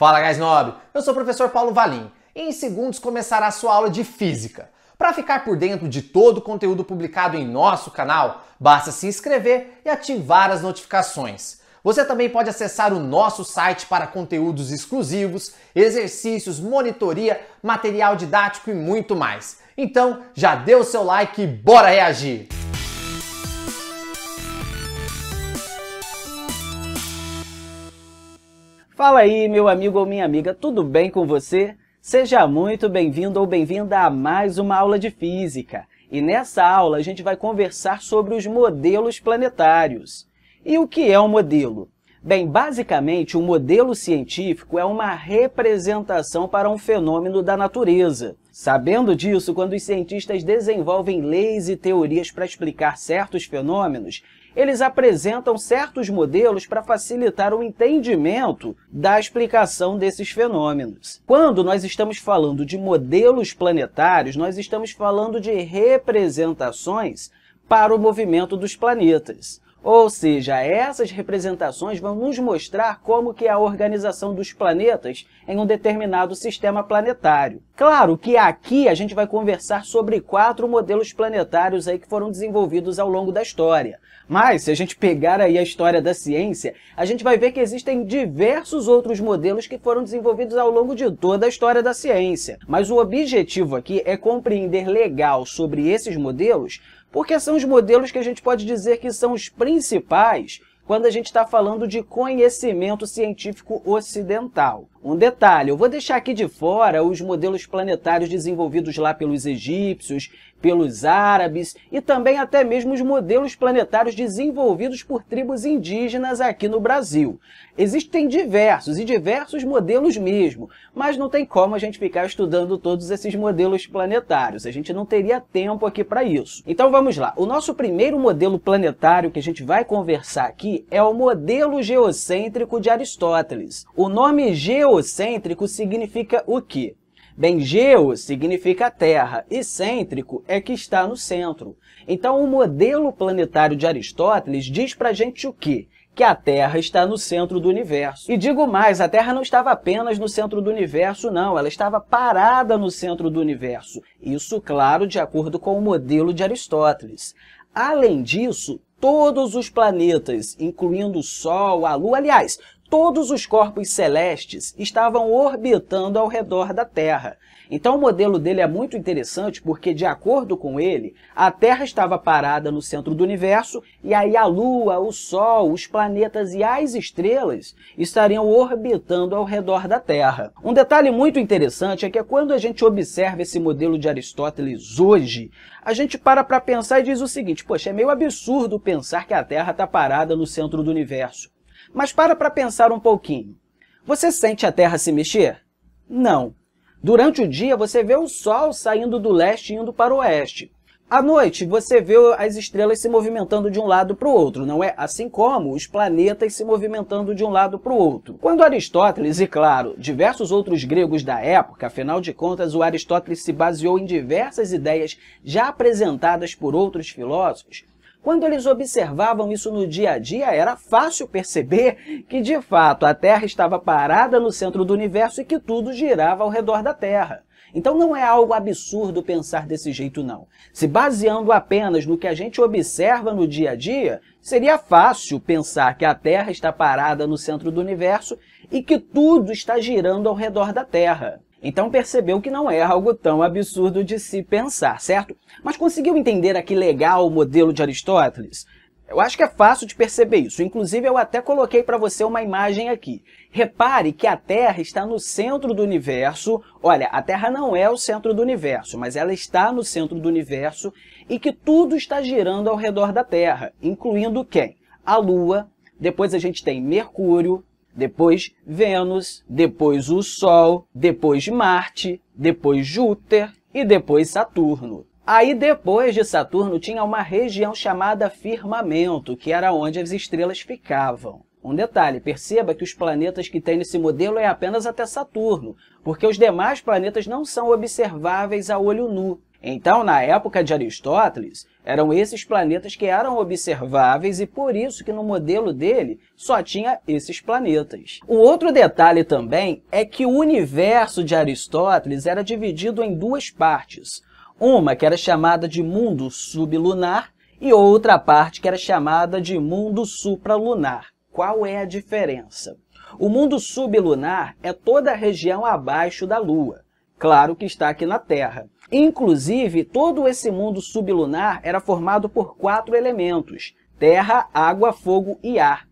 Fala, guys nobre! Eu sou o professor Paulo Valim e em segundos começará a sua aula de Física. Para ficar por dentro de todo o conteúdo publicado em nosso canal, basta se inscrever e ativar as notificações. Você também pode acessar o nosso site para conteúdos exclusivos, exercícios, monitoria, material didático e muito mais. Então, já dê o seu like e bora reagir! Fala aí, meu amigo ou minha amiga, tudo bem com você? Seja muito bem-vindo ou bem-vinda a mais uma aula de Física. E nessa aula a gente vai conversar sobre os modelos planetários. E o que é um modelo? Bem, basicamente, um modelo científico é uma representação para um fenômeno da natureza. Sabendo disso, quando os cientistas desenvolvem leis e teorias para explicar certos fenômenos, eles apresentam certos modelos para facilitar o entendimento da explicação desses fenômenos. Quando nós estamos falando de modelos planetários, nós estamos falando de representações para o movimento dos planetas. Ou seja, essas representações vão nos mostrar como que é a organização dos planetas em um determinado sistema planetário. Claro que aqui a gente vai conversar sobre 4 modelos planetários aí que foram desenvolvidos ao longo da história. Mas, se a gente pegar aí a história da ciência, a gente vai ver que existem diversos outros modelos que foram desenvolvidos ao longo de toda a história da ciência. Mas o objetivo aqui é compreender legal sobre esses modelos, porque são os modelos que a gente pode dizer que são os principais quando a gente está falando de conhecimento científico ocidental. Um detalhe, eu vou deixar aqui de fora os modelos planetários desenvolvidos lá pelos egípcios, pelos árabes e também até mesmo os modelos planetários desenvolvidos por tribos indígenas aqui no Brasil. Existem diversos modelos mesmo, mas não tem como a gente ficar estudando todos esses modelos planetários. A gente não teria tempo aqui para isso. Então vamos lá. O nosso primeiro modelo planetário que a gente vai conversar aqui é o modelo geocêntrico de Aristóteles. O nome geocêntrico significa o quê? Bem, geo significa terra e cêntrico é que está no centro. Então, o modelo planetário de Aristóteles diz pra gente o quê? Que a Terra está no centro do universo. E digo mais, a Terra não estava apenas no centro do universo, não. Ela estava parada no centro do universo. Isso, claro, de acordo com o modelo de Aristóteles. Além disso, todos os planetas, incluindo o Sol, a Lua, aliás, todos os corpos celestes estavam orbitando ao redor da Terra. Então, o modelo dele é muito interessante porque, de acordo com ele, a Terra estava parada no centro do universo e aí a Lua, o Sol, os planetas e as estrelas estariam orbitando ao redor da Terra. Um detalhe muito interessante é que quando a gente observa esse modelo de Aristóteles hoje, a gente para pensar e diz o seguinte: poxa, é meio absurdo pensar que a Terra está parada no centro do universo. Mas para pensar um pouquinho. Você sente a Terra se mexer? Não. Durante o dia, você vê o Sol saindo do leste e indo para o oeste. À noite, você vê as estrelas se movimentando de um lado para o outro, não é? Assim como os planetas se movimentando de um lado para o outro. Quando Aristóteles, e claro, diversos outros gregos da época, afinal de contas, o Aristóteles se baseou em diversas ideias já apresentadas por outros filósofos, quando eles observavam isso no dia a dia, era fácil perceber que, de fato, a Terra estava parada no centro do universo e que tudo girava ao redor da Terra. Então não é algo absurdo pensar desse jeito, não. Se baseando apenas no que a gente observa no dia a dia, seria fácil pensar que a Terra está parada no centro do universo e que tudo está girando ao redor da Terra. Então percebeu que não é algo tão absurdo de se pensar, certo? Mas conseguiu entender aqui legal o modelo de Aristóteles? Eu acho que é fácil de perceber isso. Inclusive, eu até coloquei para você uma imagem aqui. Repare que a Terra está no centro do universo. Olha, a Terra não é o centro do universo, mas ela está no centro do universo e que tudo está girando ao redor da Terra, incluindo quem? A Lua, depois a gente tem Mercúrio, depois Vênus, depois o Sol, depois Marte, depois Júpiter e depois Saturno. Aí depois de Saturno tinha uma região chamada firmamento, que era onde as estrelas ficavam. Um detalhe, perceba que os planetas que tem nesse modelo é apenas até Saturno, porque os demais planetas não são observáveis a olho nu. Então, na época de Aristóteles, eram esses planetas que eram observáveis e por isso que no modelo dele só tinha esses planetas. Um outro detalhe também é que o universo de Aristóteles era dividido em duas partes. Uma que era chamada de mundo sublunar e outra parte que era chamada de mundo supralunar. Qual é a diferença? O mundo sublunar é toda a região abaixo da Lua. Claro que está aqui na Terra. Inclusive, todo esse mundo sublunar era formado por 4 elementos: terra, água, fogo e ar.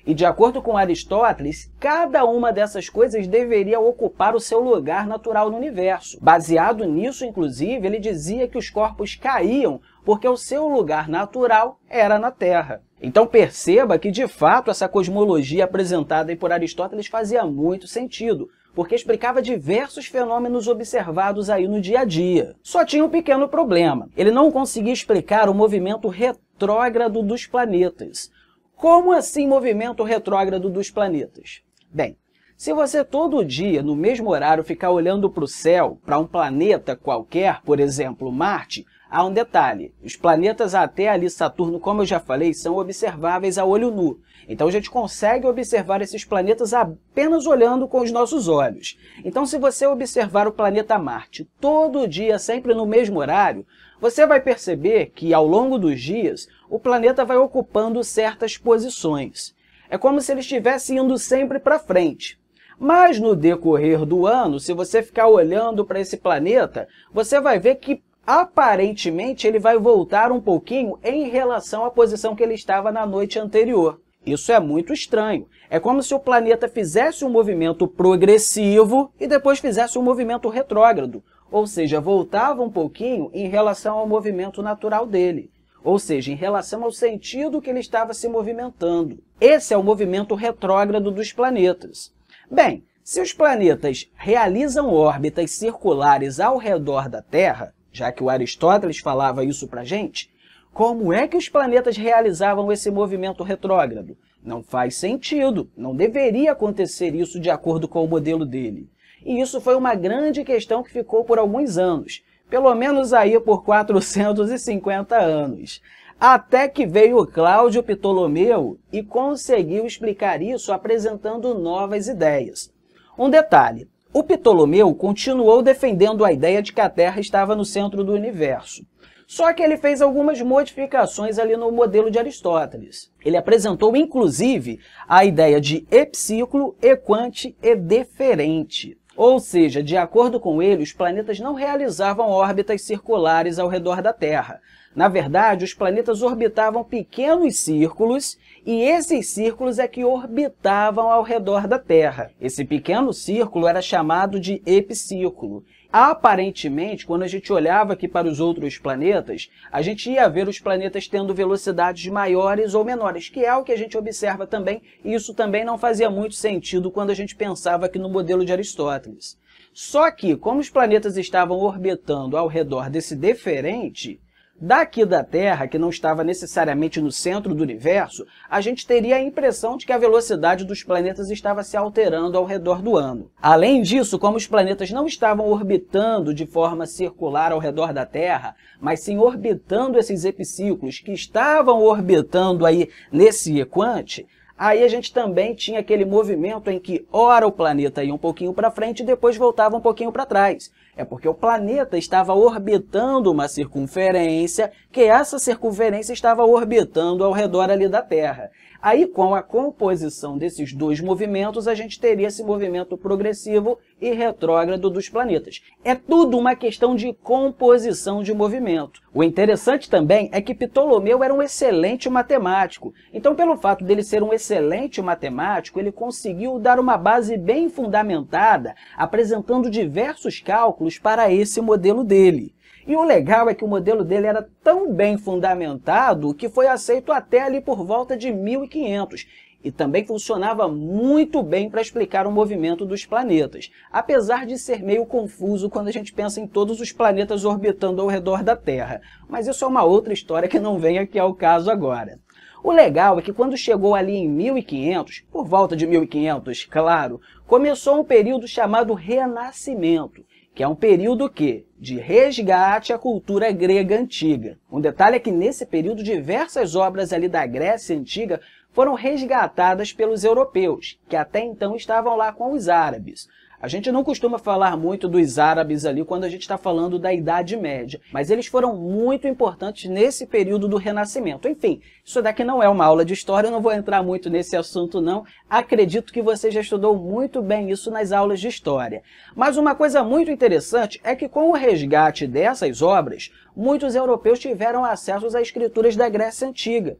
E de acordo com Aristóteles, cada uma dessas coisas deveria ocupar o seu lugar natural no universo. Baseado nisso, inclusive, ele dizia que os corpos caíam porque o seu lugar natural era na Terra. Então perceba que, de fato, essa cosmologia apresentada aí por Aristóteles fazia muito sentido, porque explicava diversos fenômenos observados aí no dia a dia. Só tinha um pequeno problema: ele não conseguia explicar o movimento retrógrado dos planetas. Como assim movimento retrógrado dos planetas? Bem, se você todo dia, no mesmo horário, ficar olhando para o céu, para um planeta qualquer, por exemplo, Marte, há um detalhe: os planetas até ali Saturno, como eu já falei, são observáveis a olho nu. Então a gente consegue observar esses planetas apenas olhando com os nossos olhos. Então, se você observar o planeta Marte todo dia, sempre no mesmo horário, você vai perceber que, ao longo dos dias, o planeta vai ocupando certas posições. É como se ele estivesse indo sempre para frente. Mas, no decorrer do ano, se você ficar olhando para esse planeta, você vai ver que, aparentemente, ele vai voltar um pouquinho em relação à posição que ele estava na noite anterior. Isso é muito estranho. É como se o planeta fizesse um movimento progressivo e depois fizesse um movimento retrógrado. Ou seja, voltava um pouquinho em relação ao movimento natural dele. Ou seja, em relação ao sentido que ele estava se movimentando. Esse é o movimento retrógrado dos planetas. Bem, se os planetas realizam órbitas circulares ao redor da Terra, já que o Aristóteles falava isso pra gente, como é que os planetas realizavam esse movimento retrógrado? Não faz sentido, não deveria acontecer isso de acordo com o modelo dele. E isso foi uma grande questão que ficou por alguns anos, pelo menos aí por 450 anos. Até que veio Cláudio Ptolomeu e conseguiu explicar isso apresentando novas ideias. Um detalhe: o Ptolomeu continuou defendendo a ideia de que a Terra estava no centro do universo. Só que ele fez algumas modificações ali no modelo de Aristóteles. Ele apresentou, inclusive, a ideia de epiciclo, equante e deferente. Ou seja, de acordo com ele, os planetas não realizavam órbitas circulares ao redor da Terra. Na verdade, os planetas orbitavam pequenos círculos e esses círculos é que orbitavam ao redor da Terra. Esse pequeno círculo era chamado de epiciclo. Aparentemente, quando a gente olhava aqui para os outros planetas, a gente ia ver os planetas tendo velocidades maiores ou menores, que é o que a gente observa também, e isso também não fazia muito sentido quando a gente pensava aqui no modelo de Aristóteles. Só que, como os planetas estavam orbitando ao redor desse deferente, daqui da Terra, que não estava necessariamente no centro do universo, a gente teria a impressão de que a velocidade dos planetas estava se alterando ao redor do ano. Além disso, como os planetas não estavam orbitando de forma circular ao redor da Terra, mas sim orbitando esses epiciclos que estavam orbitando aí nesse equante, aí a gente também tinha aquele movimento em que ora o planeta ia um pouquinho para frente e depois voltava um pouquinho para trás. É porque o planeta estava orbitando uma circunferência, que essa circunferência estava orbitando ao redor ali da Terra. Aí, com a composição desses dois movimentos, a gente teria esse movimento progressivo e retrógrado dos planetas. É tudo uma questão de composição de movimento. O interessante também é que Ptolomeu era um excelente matemático. Então, pelo fato dele ser um excelente matemático, ele conseguiu dar uma base bem fundamentada, apresentando diversos cálculos para esse modelo dele. E o legal é que o modelo dele era tão bem fundamentado que foi aceito até ali por volta de 1500. E também funcionava muito bem para explicar o movimento dos planetas, apesar de ser meio confuso quando a gente pensa em todos os planetas orbitando ao redor da Terra. Mas isso é uma outra história que não vem aqui ao caso agora. O legal é que quando chegou ali em 1500, por volta de 1500, claro, começou um período chamado Renascimento, que é um período de resgate à cultura grega antiga. Um detalhe é que nesse período diversas obras ali da Grécia Antiga foram resgatadas pelos europeus, que até então estavam lá com os árabes. A gente não costuma falar muito dos árabes ali quando a gente está falando da Idade Média, mas eles foram muito importantes nesse período do Renascimento. Enfim, isso daqui não é uma aula de história, eu não vou entrar muito nesse assunto não. Acredito que você já estudou muito bem isso nas aulas de história. Mas uma coisa muito interessante é que com o resgate dessas obras, muitos europeus tiveram acesso às escrituras da Grécia Antiga.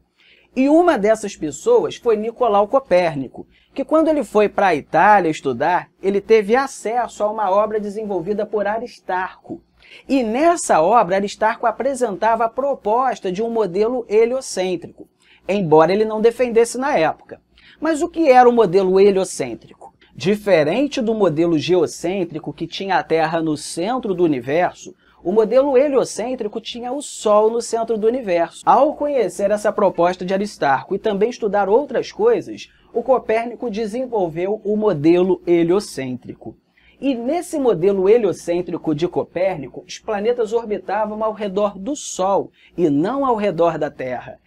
E uma dessas pessoas foi Nicolau Copérnico, que quando ele foi para a Itália estudar, ele teve acesso a uma obra desenvolvida por Aristarco. E nessa obra, Aristarco apresentava a proposta de um modelo heliocêntrico, embora ele não defendesse na época. Mas o que era o modelo heliocêntrico? Diferente do modelo geocêntrico, que tinha a Terra no centro do universo, o modelo heliocêntrico tinha o Sol no centro do universo. Ao conhecer essa proposta de Aristarco e também estudar outras coisas, o Copérnico desenvolveu o modelo heliocêntrico. E nesse modelo heliocêntrico de Copérnico, os planetas orbitavam ao redor do Sol e não ao redor da Terra.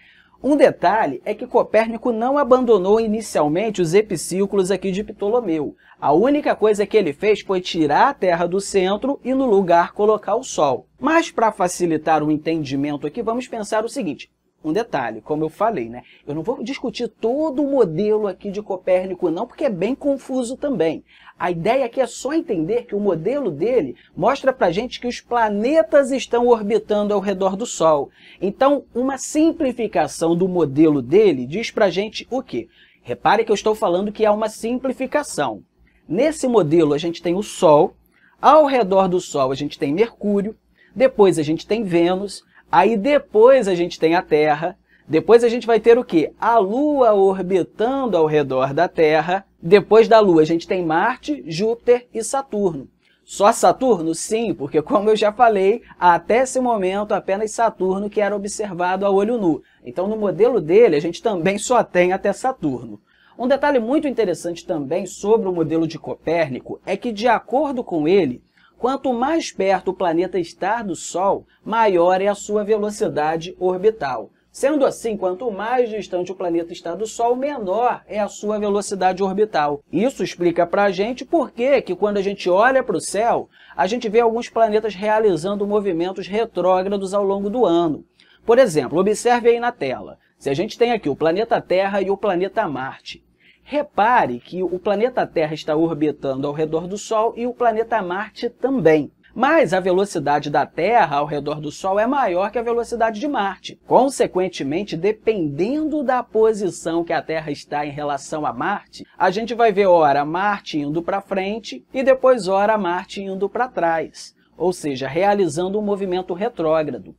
Um detalhe é que Copérnico não abandonou inicialmente os epiciclos aqui de Ptolomeu. A única coisa que ele fez foi tirar a Terra do centro e no lugar colocar o Sol. Mas para facilitar o entendimento aqui, vamos pensar o seguinte. Um detalhe, como eu falei, né? Eu não vou discutir todo o modelo aqui de Copérnico não, porque é bem confuso também. A ideia aqui é só entender que o modelo dele mostra pra gente que os planetas estão orbitando ao redor do Sol. Então, uma simplificação do modelo dele diz pra gente o quê? Repare que eu estou falando que é uma simplificação. Nesse modelo a gente tem o Sol, ao redor do Sol a gente tem Mercúrio, depois a gente tem Vênus, aí depois a gente tem a Terra, depois a gente vai ter o quê? A Lua orbitando ao redor da Terra, depois da Lua a gente tem Marte, Júpiter e Saturno. Só Saturno? Sim, porque como eu já falei, até esse momento apenas Saturno que era observado a olho nu. Então no modelo dele a gente também só tem até Saturno. Um detalhe muito interessante também sobre o modelo de Copérnico é que, de acordo com ele, quanto mais perto o planeta está do Sol, maior é a sua velocidade orbital. Sendo assim, quanto mais distante o planeta está do Sol, menor é a sua velocidade orbital. Isso explica para a gente por que quando a gente olha para o céu, a gente vê alguns planetas realizando movimentos retrógrados ao longo do ano. Por exemplo, observe aí na tela. Se a gente tem aqui o planeta Terra e o planeta Marte, repare que o planeta Terra está orbitando ao redor do Sol e o planeta Marte também. Mas a velocidade da Terra ao redor do Sol é maior que a velocidade de Marte. Consequentemente, dependendo da posição que a Terra está em relação a Marte, a gente vai ver ora Marte indo para frente e depois ora Marte indo para trás, ou seja, realizando um movimento retrógrado.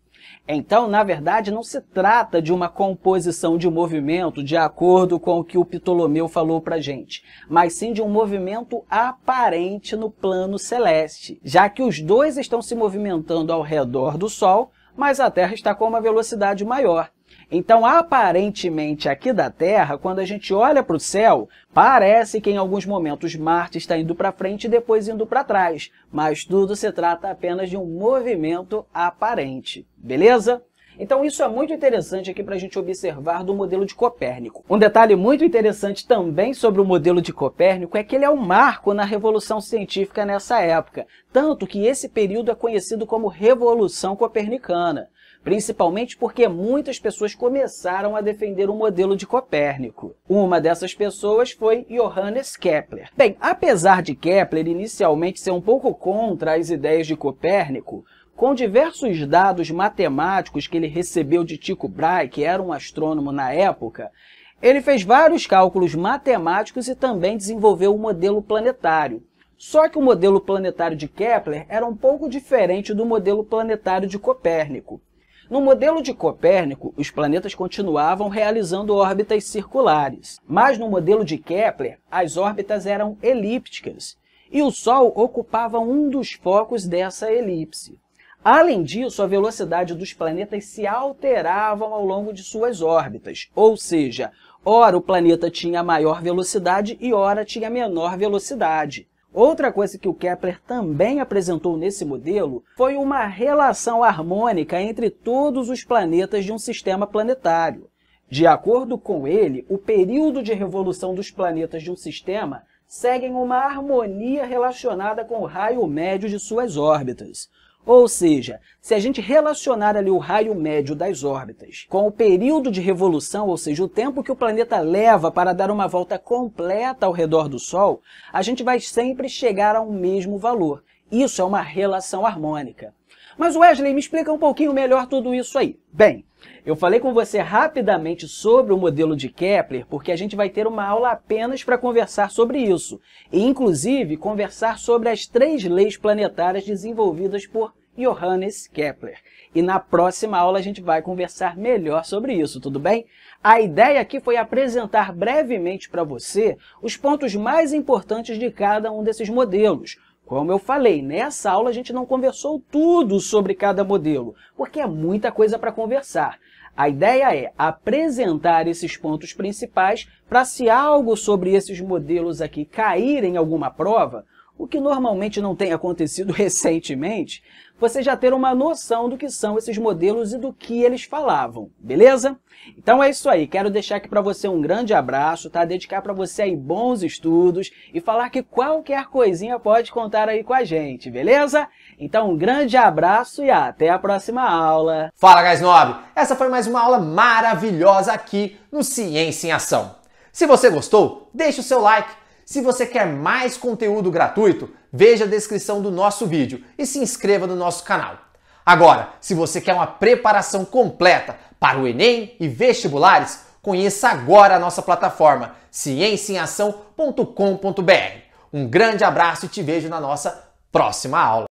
Então, na verdade, não se trata de uma composição de movimento de acordo com o que o Ptolomeu falou para a gente, mas sim de um movimento aparente no plano celeste, já que os dois estão se movimentando ao redor do Sol, mas a Terra está com uma velocidade maior. Então, aparentemente, aqui da Terra, quando a gente olha para o céu, parece que em alguns momentos Marte está indo para frente e depois indo para trás, mas tudo se trata apenas de um movimento aparente, beleza? Então, isso é muito interessante aqui para a gente observar do modelo de Copérnico. Um detalhe muito interessante também sobre o modelo de Copérnico é que ele é um marco na revolução científica nessa época, tanto que esse período é conhecido como Revolução Copernicana. Principalmente porque muitas pessoas começaram a defender o modelo de Copérnico. Uma dessas pessoas foi Johannes Kepler. Bem, apesar de Kepler inicialmente ser um pouco contra as ideias de Copérnico, com diversos dados matemáticos que ele recebeu de Tycho Brahe, que era um astrônomo na época, ele fez vários cálculos matemáticos e também desenvolveu o modelo planetário. Só que o modelo planetário de Kepler era um pouco diferente do modelo planetário de Copérnico. No modelo de Copérnico, os planetas continuavam realizando órbitas circulares, mas no modelo de Kepler, as órbitas eram elípticas, e o Sol ocupava um dos focos dessa elipse. Além disso, a velocidade dos planetas se alteravam ao longo de suas órbitas, ou seja, Ora o planeta tinha maior velocidade e ora tinha menor velocidade. Outra coisa que o Kepler também apresentou nesse modelo foi uma relação harmônica entre todos os planetas de um sistema planetário. De acordo com ele, o período de revolução dos planetas de um sistema segue uma harmonia relacionada com o raio médio de suas órbitas. Ou seja, se a gente relacionar ali o raio médio das órbitas com o período de revolução, ou seja, o tempo que o planeta leva para dar uma volta completa ao redor do Sol, a gente vai sempre chegar ao mesmo valor. Isso é uma relação harmônica. Mas Wesley, me explica um pouquinho melhor tudo isso aí. Bem, eu falei com você rapidamente sobre o modelo de Kepler, porque a gente vai ter uma aula apenas para conversar sobre isso, e inclusive conversar sobre as 3 leis planetárias desenvolvidas por Johannes Kepler. E na próxima aula a gente vai conversar melhor sobre isso, tudo bem? A ideia aqui foi apresentar brevemente para você os pontos mais importantes de cada um desses modelos. Como eu falei, nessa aula a gente não conversou tudo sobre cada modelo, porque é muita coisa para conversar. A ideia é apresentar esses pontos principais para, se algo sobre esses modelos aqui cair em alguma prova, o que normalmente não tem acontecido recentemente, você já ter uma noção do que são esses modelos e do que eles falavam, beleza? Então é isso aí, quero deixar aqui para você um grande abraço, tá? Dedicar para você aí bons estudos e falar que qualquer coisinha pode contar aí com a gente, beleza? Então um grande abraço e até a próxima aula! Fala, Gás Nobre! Essa foi mais uma aula maravilhosa aqui no Ciência em Ação. Se você gostou, deixe o seu like. Se você quer mais conteúdo gratuito, veja a descrição do nosso vídeo e se inscreva no nosso canal. Agora, se você quer uma preparação completa para o Enem e vestibulares, conheça agora a nossa plataforma cienciaação.com.br. Um grande abraço e te vejo na nossa próxima aula.